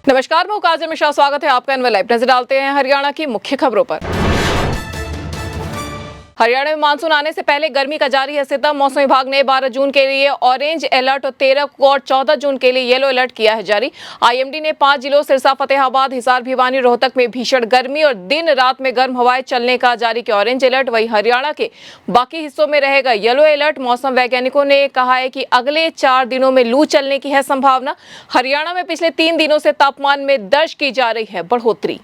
नमस्कार, मैं काजल मिश्रा। स्वागत है आपका एनएल लाइव। नजर डालते हैं हरियाणा की मुख्य खबरों पर। हरियाणा में मानसून आने से पहले गर्मी का जारी है सितम। मौसम विभाग ने 12 जून के लिए ऑरेंज अलर्ट और 13 और 14 जून के लिए येलो अलर्ट किया है जारी। आईएमडी ने 5 जिलों सिरसा, फतेहाबाद, हिसार, भिवानी, रोहतक में भीषण गर्मी और दिन रात में गर्म हवाएं चलने का जारी किया ऑरेंज अलर्ट। वहीं हरियाणा के बाकी हिस्सों में रहेगा येलो अलर्ट। मौसम वैज्ञानिकों ने कहा है कि अगले 4 दिनों में लू चलने की है संभावना। हरियाणा में पिछले 3 दिनों से तापमान में दर्ज की जा रही है बढ़ोतरी।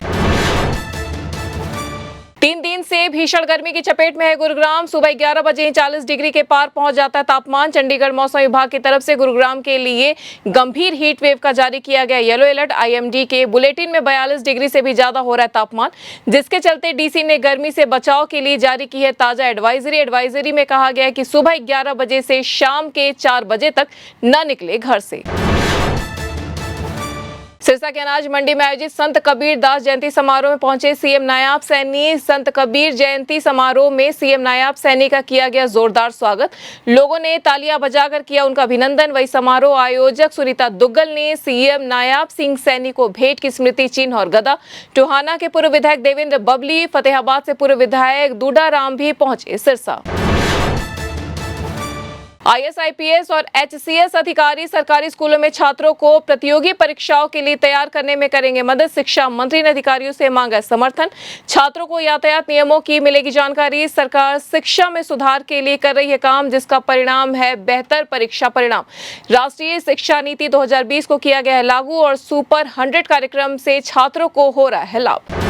3 दिन से भीषण गर्मी की चपेट में है गुरुग्राम। सुबह 11 बजे 40 डिग्री के पार पहुंच जाता है तापमान। चंडीगढ़ मौसम विभाग की तरफ से गुरुग्राम के लिए गंभीर हीट वेव का जारी किया गया येलो अलर्ट। आईएमडी के बुलेटिन में 42 डिग्री से भी ज्यादा हो रहा है तापमान, जिसके चलते डीसी ने गर्मी से बचाव के लिए जारी की है ताजा एडवाइजरी। एडवाइजरी में कहा गया है कि सुबह 11 बजे से शाम के 4 बजे तक न निकले घर से। सिरसा के अनाज मंडी में आयोजित संत कबीर दास जयंती समारोह में पहुंचे सीएम नायाब सैनी। संत कबीर जयंती समारोह में सीएम नायाब सैनी का किया गया जोरदार स्वागत। लोगों ने तालियां बजाकर किया उनका अभिनंदन। वही समारोह आयोजक सुनीता दुग्गल ने सीएम नायाब सिंह सैनी को भेंट की स्मृति चिन्ह और गदा। टोहाना के पूर्व विधायक देवेंद्र बबली, फतेहाबाद से पूर्व विधायक दूडाराम भी पहुंचे सिरसा। आईएएस, आईपीएस और एचसीएस अधिकारी सरकारी स्कूलों में छात्रों को प्रतियोगी परीक्षाओं के लिए तैयार करने में करेंगे मदद। शिक्षा मंत्री ने अधिकारियों से मांगा समर्थन। छात्रों को यातायात नियमों की मिलेगी जानकारी। सरकार शिक्षा में सुधार के लिए कर रही है काम, जिसका परिणाम है बेहतर परीक्षा परिणाम। राष्ट्रीय शिक्षा नीति 2020 को किया गया है लागू और सुपर 100 कार्यक्रम से छात्रों को हो रहा है लाभ।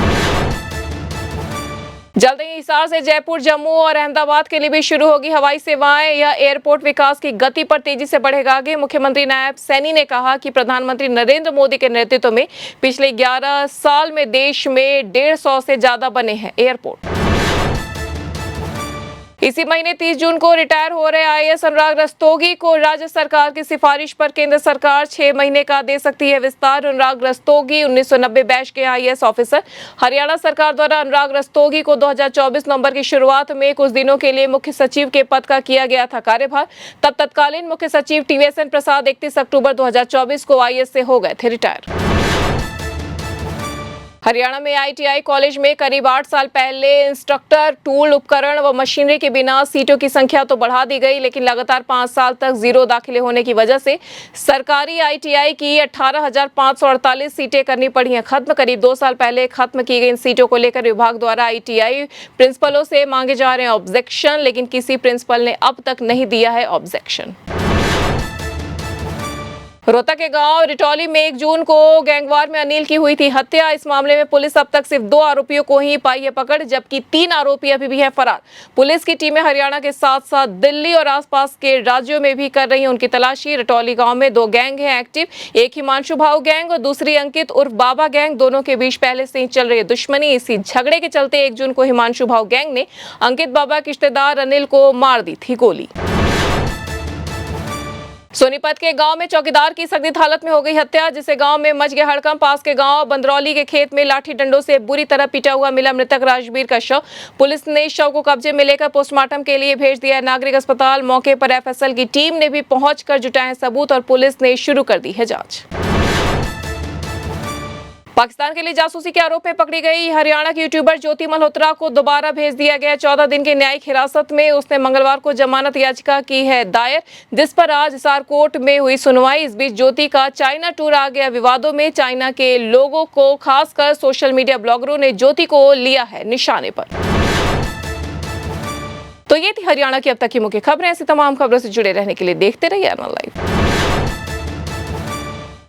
जल्द ही हिसार से जयपुर, जम्मू और अहमदाबाद के लिए भी शुरू होगी हवाई सेवाएं। यह एयरपोर्ट विकास की गति पर तेजी से बढ़ेगा आगे। मुख्यमंत्री नायब सैनी ने कहा कि प्रधानमंत्री नरेंद्र मोदी के नेतृत्व में पिछले 11 साल में देश में 150 से ज्यादा बने हैं एयरपोर्ट। इसी महीने 30 जून को रिटायर हो रहे आईएएस अनुराग रस्तोगी को राज्य सरकार की सिफारिश पर केंद्र सरकार 6 महीने का दे सकती है विस्तार। अनुराग रस्तोगी 1990 बैच के आईएएस ऑफिसर। हरियाणा सरकार द्वारा अनुराग रस्तोगी को 2024 नवंबर की शुरुआत में कुछ दिनों के लिए मुख्य सचिव के पद का किया गया था कार्यभार। तब तत्कालीन मुख्य सचिव टीवीएसएन प्रसाद 31 अक्टूबर 2024 को आईएएस से हो गए थे रिटायर। हरियाणा में आईटीआई कॉलेज में करीब 8 साल पहले इंस्ट्रक्टर, टूल, उपकरण व मशीनरी के बिना सीटों की संख्या तो बढ़ा दी गई, लेकिन लगातार 5 साल तक जीरो दाखिले होने की वजह से सरकारी आईटीआई की 18,548 सीटें करनी पड़ी हैं खत्म। करीब 2 साल पहले खत्म की गई इन सीटों को लेकर विभाग द्वारा आईटीआई प्रिंसिपलों से मांगे जा रहे हैं ऑब्जेक्शन, लेकिन किसी प्रिंसिपल ने अब तक नहीं दिया है ऑब्जेक्शन। रोहतक के गांव रिटौली में 1 जून को गैंगवार में अनिल की हुई थी हत्या। इस मामले में पुलिस अब तक सिर्फ 2 आरोपियों को ही पाई है पकड़, जबकि 3 आरोपी अभी भी हैं फरार। पुलिस की टीमें हरियाणा के साथ साथ दिल्ली और आसपास के राज्यों में भी कर रही हैं उनकी तलाशी। रिटौली गांव में 2 गैंग हैं एक्टिव, एक हिमांशु भाऊ गैंग और दूसरी अंकित उर्फ बाबा गैंग। दोनों के बीच पहले से ही चल रही है दुश्मनी। इसी झगड़े के चलते 1 जून को हिमांशु भाऊ गैंग ने अंकित बाबा के रिश्तेदार अनिल को मार दी थी गोली। सोनीपत के गांव में चौकीदार की संदिग्ध हालत में हो गई हत्या, जिसे गांव में मच गया हड़कंप। पास के गांव बंदरौली के खेत में लाठी डंडों से बुरी तरह पिटा हुआ मिला मृतक राजवीर का शव। पुलिस ने शव को कब्जे में लेकर पोस्टमार्टम के लिए भेज दिया है नागरिक अस्पताल। मौके पर एफएसएल की टीम ने भी पहुंचकर जुटाए सबूत और पुलिस ने शुरू कर दी है जांच। पाकिस्तान के लिए जासूसी के आरोप में पकड़ी गई हरियाणा की यूट्यूबर ज्योति मल्होत्रा को दोबारा भेज दिया गया 14 दिन की न्यायिक हिरासत में। उसने मंगलवार को जमानत याचिका की है दायर, जिस पर आज हिसार कोर्ट में हुई सुनवाई। इस बीच ज्योति का चाइना टूर आ गया विवादों में। चाइना के लोगों को, खासकर सोशल मीडिया ब्लॉगरों ने ज्योति को लिया है निशाने पर। तो ये थी हरियाणा की अब तक की मुख्य खबरें। ऐसी तमाम खबरों से जुड़े रहने के लिए देखते रहिए एनएल लाइव।